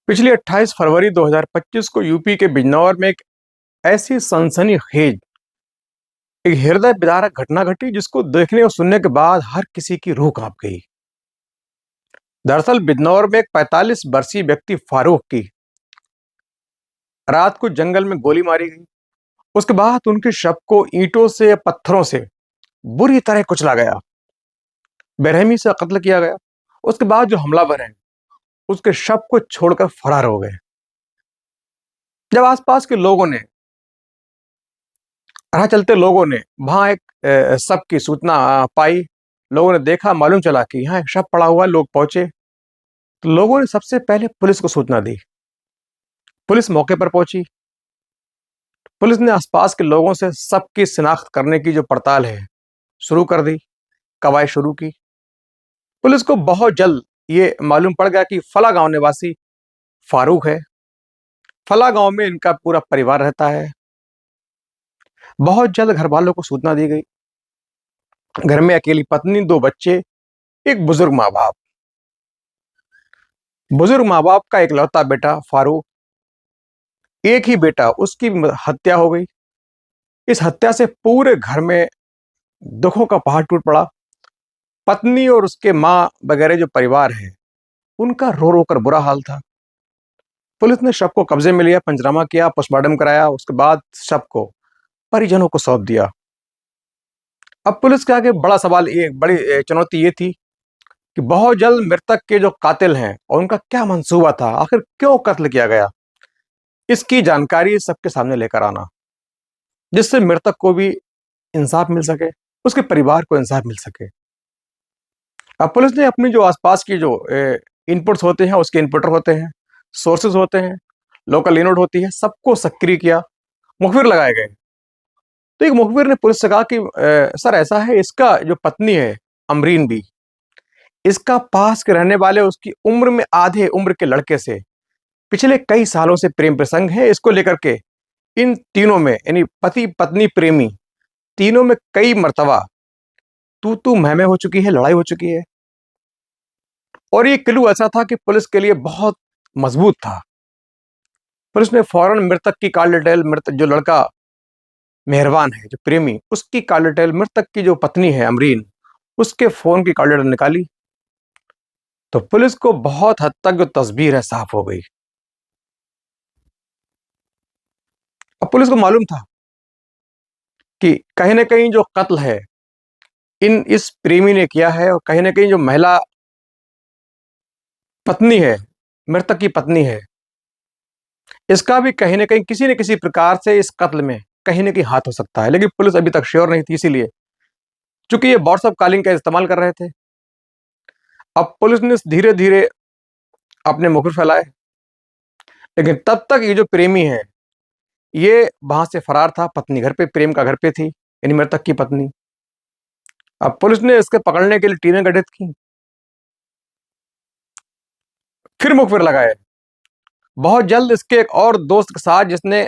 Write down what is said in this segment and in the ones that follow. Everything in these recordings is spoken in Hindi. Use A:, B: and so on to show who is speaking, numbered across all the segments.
A: पिछली 28 फरवरी 2025 को यूपी के बिजनौर में एक ऐसी सनसनीखेज, एक हृदय विदारक घटना घटी जिसको देखने और सुनने के बाद हर किसी की रूह कांप गई। दरअसल बिजनौर में एक 45 वर्षीय व्यक्ति फारूक की रात को जंगल में गोली मारी गई। उसके बाद उनके शव को ईंटों से या पत्थरों से बुरी तरह कुचला गया, बेरहमी से कत्ल किया गया। उसके बाद जो हमलावर हैं उसके शव को छोड़कर फरार हो गए। जब आसपास के लोगों ने राह चलते लोगों ने वहां एक शव की सूचना पाई, लोगों ने देखा, मालूम चला कि यहाँ एक शव पड़ा हुआ है। लोग पहुंचे तो लोगों ने सबसे पहले पुलिस को सूचना दी। पुलिस मौके पर पहुंची। पुलिस ने आसपास के लोगों से शव की शिनाख्त करने की जो पड़ताल है शुरू कर दी, कवायद शुरू की। पुलिस को बहुत जल्द ये मालूम पड़ गया कि फला गांव निवासी फारूक है। फला गांव में इनका पूरा परिवार रहता है। बहुत जल्द घर वालों को सूचना दी गई। घर में अकेली पत्नी, 2 बच्चे, एक बुजुर्ग माँ बाप। बुजुर्ग माँ बाप का इकलौता बेटा फारूक, एक ही बेटा, उसकी हत्या हो गई। इस हत्या से पूरे घर में दुखों का पहाड़ टूट पड़ा। पत्नी और उसके माँ वगैरह जो परिवार है उनका रो रो कर बुरा हाल था। पुलिस ने शव को कब्जे में लिया, पंचनामा किया, पोस्टमार्टम कराया। उसके बाद शव को परिजनों को सौंप दिया। अब पुलिस के आगे बड़ा सवाल, ये बड़ी चुनौती ये थी कि बहुत जल्द मृतक के जो कातिल हैं और उनका क्या मंसूबा था, आखिर क्यों कत्ल किया गया, इसकी जानकारी सबके सामने लेकर आना, जिससे मृतक को भी इंसाफ मिल सके, उसके परिवार को इंसाफ मिल सके। अब पुलिस ने अपनी जो आसपास की जो इनपुट्स होते हैं, उसके इनपुटर होते हैं, सोर्सेज होते हैं, लोकल इनोट होती है, सबको सक्रिय किया, मुखबिर लगाए गए। तो एक मुखबिर ने पुलिस से कहा कि सर ऐसा है, इसका जो पत्नी है अमरीन बी, इसका पास के रहने वाले उसकी उम्र में आधे उम्र के लड़के से पिछले कई सालों से प्रेम प्रसंग है। इसको लेकर के इन तीनों में, यानी पति पत्नी प्रेमी तीनों में कई मर्तबा तू मैं हो चुकी है, लड़ाई हो चुकी है। और ये क्लू ऐसा था कि पुलिस के लिए बहुत मजबूत था। पुलिस ने फौरन मृतक की कॉल डिटेल, मृतक जो लड़का मेहरबान है, जो प्रेमी, उसकी कॉल डिटेल, मृतक की जो पत्नी है अमरीन, उसके फोन की कॉल डिटेल निकाली। तो पुलिस को बहुत हद तक जो तस्वीर है साफ हो गई। अब पुलिस को मालूम था कि कहीं ना कहीं जो कत्ल है इस प्रेमी ने किया है, और कहीं ना कहीं जो महिला पत्नी है, मृतक की पत्नी है, इसका भी कहीं ना कहीं किसी न किसी प्रकार से इस कत्ल में कहीं ना कहीं हाथ हो सकता है। लेकिन पुलिस अभी तक श्योर नहीं थी, इसीलिए चूंकि ये व्हाट्सएप कॉलिंग का इस्तेमाल कर रहे थे। अब पुलिस ने धीरे धीरे अपने मुखबिर फैलाए, लेकिन तब तक ये जो प्रेमी है ये वहां से फरार था। पत्नी घर पे, प्रेम का घर पे थी, यानी मृतक की पत्नी। अब पुलिस ने इसके पकड़ने के लिए टीमें गठित की, फिर मुखबिर लगाए। बहुत जल्द इसके एक और दोस्त के साथ, जिसने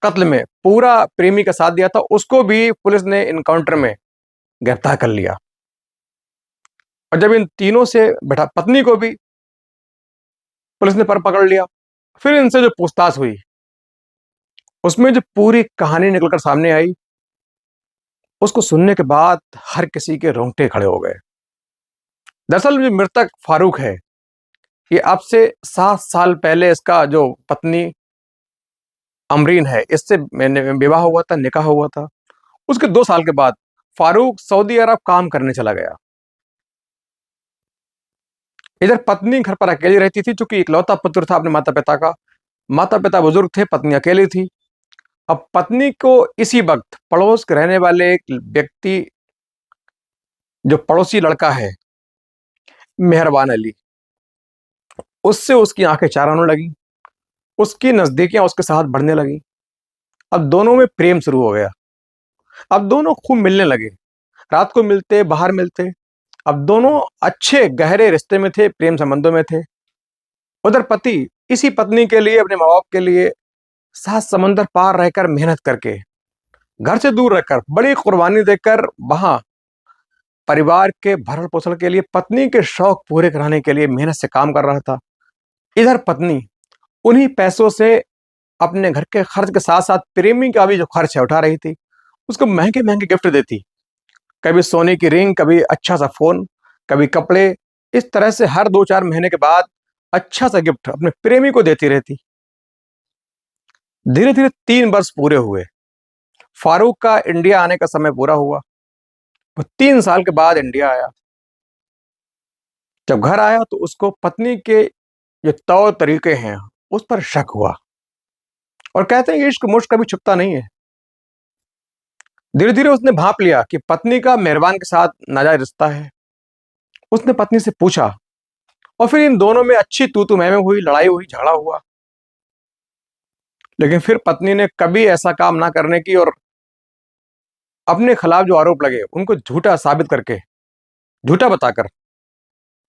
A: कत्ल में पूरा प्रेमी का साथ दिया था, उसको भी पुलिस ने इनकाउंटर में गिरफ्तार कर लिया। और जब इन तीनों से बैठा, पत्नी को भी पुलिस ने पर पकड़ लिया। फिर इनसे जो पूछताछ हुई उसमें जो पूरी कहानी निकलकर सामने आई, उसको सुनने के बाद हर किसी के रोंगटे खड़े हो गए। दरअसल जो मृतक फारूक है, ये अब से 7 साल पहले इसका जो पत्नी अमरीन है, इससे विवाह हुआ था, निकाह हुआ था। उसके 2 साल के बाद फारूक सऊदी अरब काम करने चला गया। इधर पत्नी घर पर अकेली रहती थी, चूंकि इकलौता पुत्र था अपने माता पिता का। माता पिता बुजुर्ग थे, पत्नी अकेली थी। अब पत्नी को इसी वक्त पड़ोस के रहने वाले एक व्यक्ति, जो पड़ोसी लड़का है मेहरबान अली, उससे उसकी आंखें चार होने लगी, उसकी नजदीकियां उसके साथ बढ़ने लगी। अब दोनों में प्रेम शुरू हो गया। अब दोनों खूब मिलने लगे, रात को मिलते, बाहर मिलते। अब दोनों अच्छे गहरे रिश्ते में थे, प्रेम संबंधों में थे। उधर पति इसी पत्नी के लिए, अपने माँ बाप के लिए, 7 समंदर पार रहकर, मेहनत करके, घर से दूर रहकर, बड़ी कुर्बानी देकर, वहां परिवार के भरण पोषण के लिए, पत्नी के शौक पूरे कराने के लिए मेहनत से काम कर रहा था। इधर पत्नी उन्हीं पैसों से अपने घर के खर्च के साथ साथ प्रेमी का भी जो खर्च है उठा रही थी। उसको महंगे महंगे गिफ्ट देती, कभी सोने की रिंग, कभी अच्छा सा फोन, कभी कपड़े। इस तरह से हर 2-4 महीने के बाद अच्छा सा गिफ्ट अपने प्रेमी को देती रहती। धीरे धीरे 3 वर्ष पूरे हुए। फारूक का इंडिया आने का समय पूरा हुआ। वो 3 साल के बाद इंडिया आया। जब घर आया तो उसको पत्नी के जो तौर तरीके हैं उस पर शक हुआ। और कहते हैं इश्क मुश्क कभी छुपता नहीं है। धीरे धीरे उसने भांप लिया कि पत्नी का मेहरबान के साथ नाजायज रिश्ता है। उसने पत्नी से पूछा और फिर इन दोनों में अच्छी तू मैं हुई, लड़ाई हुई, झगड़ा हुआ। लेकिन फिर पत्नी ने कभी ऐसा काम ना करने की और अपने खिलाफ जो आरोप लगे उनको झूठा साबित करके, झूठा बताकर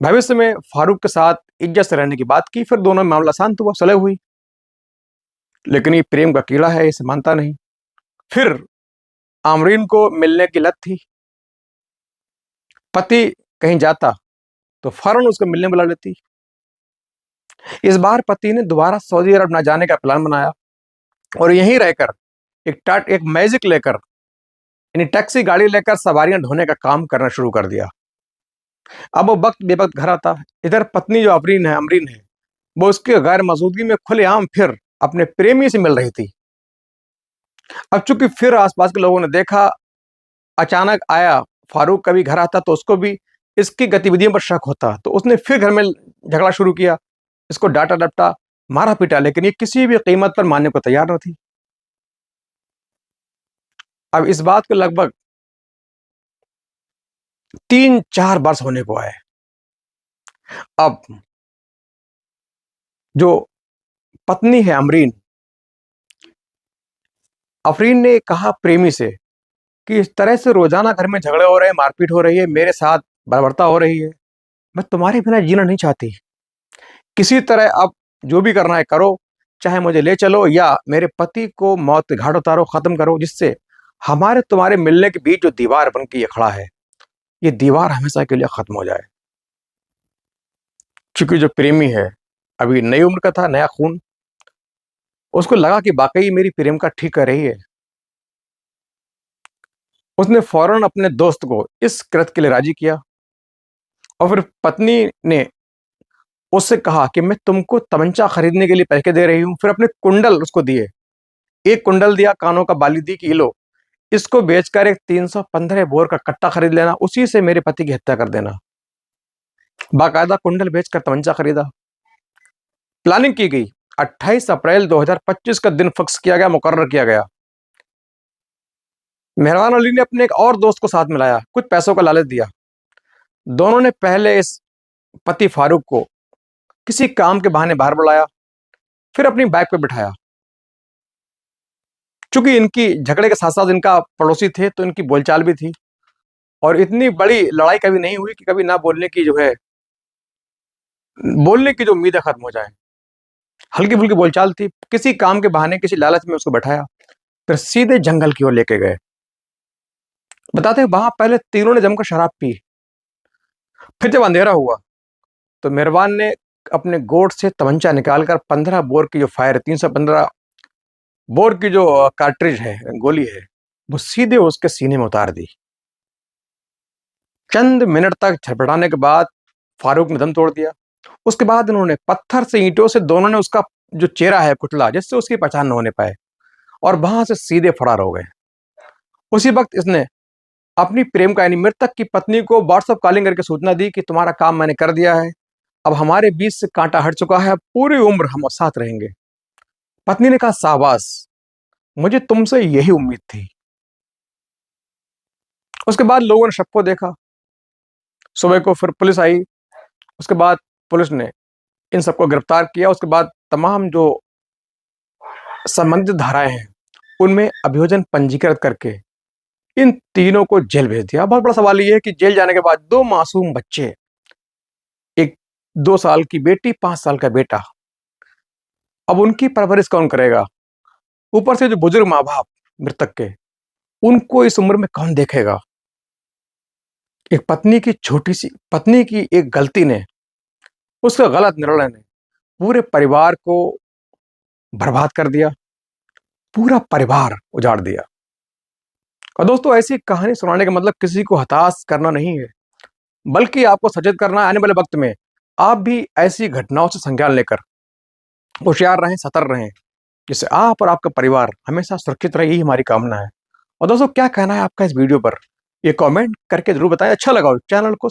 A: भविष्य में फारूक के साथ इज्जत से रहने की बात की। फिर दोनों में मामला शांत हुआ, सुलह हुई। लेकिन ये प्रेम का कीड़ा है, इसे मानता नहीं। फिर आमरीन को मिलने की लत थी। पति कहीं जाता तो फौरन उसको मिलने बुला लेती। इस बार पति ने दोबारा सऊदी अरब ना जाने का प्लान बनाया और यहीं रहकर एक मैजिक लेकर, यानी टैक्सी गाड़ी लेकर सवारियां ढोने का काम करना शुरू कर दिया। अब वो वक्त बेवक्त घर आता। इधर पत्नी जो अमरीन है वो उसके गैर मौजूदगी में खुलेआम फिर अपने प्रेमी से मिल रही थी। अब चूंकि फिर आसपास के लोगों ने देखा, अचानक आया फारूक कभी घर आता तो उसको भी इसकी गतिविधियों पर शक होता, तो उसने फिर घर में झगड़ा शुरू किया। इसको डांटा डपटा, मारा पीटा, लेकिन ये किसी भी कीमत पर मानने को तैयार न थी। अब इस बात को लगभग 3-4 वर्ष होने को आए। अब जो पत्नी है अफरीन ने कहा प्रेमी से कि इस तरह से रोजाना घर में झगड़े हो रहे हैं, मारपीट हो रही है, मेरे साथ बर्बरता हो रही है, मैं तुम्हारे बिना जीना नहीं चाहती। किसी तरह अब जो भी करना है करो, चाहे मुझे ले चलो या मेरे पति को मौत के घाट उतारो, खत्म करो, जिससे हमारे तुम्हारे मिलने के बीच जो दीवार बन के ये खड़ा है, ये दीवार हमेशा के लिए खत्म हो जाए। चूंकि जो प्रेमी है अभी नई उम्र का था, नया खून, उसको लगा कि वाकई मेरी प्रेमिका ठीक कर रही है। उसने फौरन अपने दोस्त को इस कृत्य के लिए राजी किया और फिर पत्नी ने उससे कहा कि मैं तुमको तमंचा खरीदने के लिए पैसे दे रही हूं। फिर अपने कुंडल उसको दिए। एक कुंडल दिया, कानों का बाली दी कि ये लो, इसको बेचकर एक 315 बोर का कट्टा खरीद लेना, उसी से मेरे पति की हत्या कर देना। बाकायदा कुंडल बेचकर तमंचा खरीदा। प्लानिंग की गई। 28 अप्रैल 2025 का दिन फिक्स किया गया, मुकर्रर किया गया। मेहरबान अली ने अपने एक और दोस्त को साथ मिलाया, कुछ पैसों का लालच दिया। दोनों ने पहले इस पति फारूक को किसी काम के बहाने बाहर बुलाया, फिर अपनी बाइक पे बिठाया। चूंकि इनकी झगड़े के साथ साथ इनका पड़ोसी थे तो इनकी बोलचाल भी थी, और इतनी बड़ी लड़ाई कभी नहीं हुई कि कभी ना बोलने की जो है, बोलने की जो उम्मीद है खत्म हो जाए। हल्की फुल्की बोलचाल थी। किसी काम के बहाने, किसी लालच में उसको बैठाया, फिर सीधे जंगल की ओर लेके गए। बताते हैं वहां पहले तीनों ने जमकर शराब पी। फिर जब अंधेरा हुआ तो मेहरबान ने अपने गोट से तमंचा निकालकर 15 बोर की जो फायर, 315 बोर की जो कार्ट्रिज है, गोली है, वो सीधे उसके सीने में उतार दी। चंद मिनट तक छटपटाने के बाद फारूक ने दम तोड़ दिया। उसके बाद उन्होंने पत्थर से, ईंटों से दोनों ने उसका जो चेहरा है कुचला, जिससे उसकी पहचान न होने पाए, और वहां से सीधे फरार हो गए। उसी वक्त इसने अपनी प्रेम का यानी मृतक की पत्नी को व्हाट्सएप कॉलिंग करके सूचना दी कि तुम्हारा काम मैंने कर दिया है, अब हमारे बीच से कांटा हट चुका है, अब पूरी उम्र हम साथ रहेंगे। पत्नी ने कहा शाबाश, मुझे तुमसे यही उम्मीद थी। उसके बाद लोगों ने शव को देखा। सुबह को फिर पुलिस आई। उसके बाद पुलिस ने इन सबको गिरफ्तार किया। उसके बाद तमाम जो संबंधित धाराएं हैं उनमें अभियोजन पंजीकृत करके इन तीनों को जेल भेज दिया। बहुत बड़ा सवाल यह है कि जेल जाने के बाद दो मासूम बच्चे, एक 2 साल की बेटी, 5 साल का बेटा, अब उनकी परवरिश कौन करेगा? ऊपर से जो बुजुर्ग माँ बाप मृतक के, उनको इस उम्र में कौन देखेगा? एक पत्नी की एक गलती ने, उसका गलत निर्णय ने पूरे परिवार को बर्बाद कर दिया, पूरा परिवार उजाड़ दिया। और दोस्तों, ऐसी कहानी सुनाने का मतलब किसी को हताश करना नहीं है, बल्कि आपको सचेत करना है आने वाले वक्त में आप भी ऐसी घटनाओं से संज्ञान लेकर होशियार रहें, सतर्क रहें, जिससे आप और आपका परिवार हमेशा सुरक्षित रहे, यही हमारी कामना है। और दोस्तों, क्या कहना है आपका इस वीडियो पर? ये कमेंट करके ज़रूर बताएं। अच्छा लगा हो चैनल को